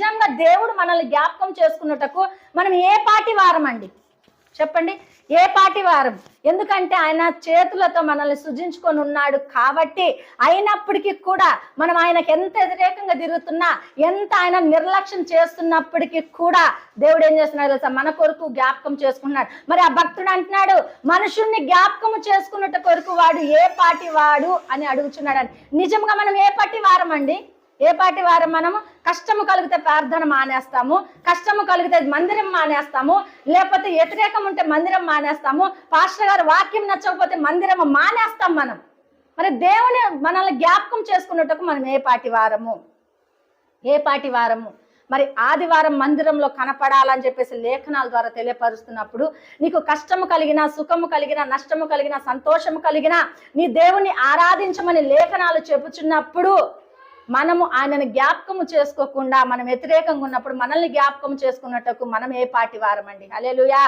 నిజంగా దేవుడు మనల్ని జ్ఞాపకం చేసుకున్నటకు మనం ఏ పాటి వారం అండి? చెప్పండి, ఏ పాటి వారం? ఎందుకంటే ఆయన చేతులతో మనల్ని సృజించుకొని ఉన్నాడు కాబట్టి. అయినప్పటికీ కూడా మనం ఆయనకు ఎంత వ్యతిరేకంగా తిరుగుతున్నా, ఎంత ఆయన నిర్లక్ష్యం చేస్తున్నప్పటికీ కూడా దేవుడు ఏం చేస్తున్నాడు తెలుసా? మన కొరకు జ్ఞాపకం చేసుకున్నాడు. మరి ఆ భక్తుడు అంటున్నాడు, మనుషుణ్ణి జ్ఞాపకం చేసుకున్నట్టు కొరకు వాడు ఏ పాటి వాడు అని అడుగుచున్నాడు అని. నిజంగా మనం ఏ పాటి వారం అండి? ఏ పాటి వారం? మనము కష్టము కలిగితే ప్రార్థన మానేస్తాము, కష్టము కలిగితే మందిరం మానేస్తాము, లేకపోతే వ్యతిరేకం ఉంటే మందిరం మానేస్తాము, పాస్టర్ గారు వాక్యం నచ్చకపోతే మందిరం మానేస్తాం మనం. మరి దేవుని మనల్ని జ్ఞాపకం చేసుకున్నట్టుకు మనం ఏ పాటి వారము? ఏ పాటి వారము? మరి ఆదివారం మందిరంలో కనపడాలని చెప్పేసి లేఖనాల ద్వారా తెలియపరుస్తున్నప్పుడు, నీకు కష్టము కలిగిన, సుఖము కలిగిన, నష్టము కలిగిన, సంతోషము కలిగిన నీ దేవుణ్ణి ఆరాధించమని లేఖనాలు చెప్పుచున్నప్పుడు మనము ఆయనను జ్ఞాపకము చేసుకోకుండా మనం వ్యతిరేకంగా ఉన్నప్పుడు మనల్ని జ్ఞాపకం చేసుకున్నట్టుకు మనం ఏ పాటి వారం అండి? హల్లెలూయా.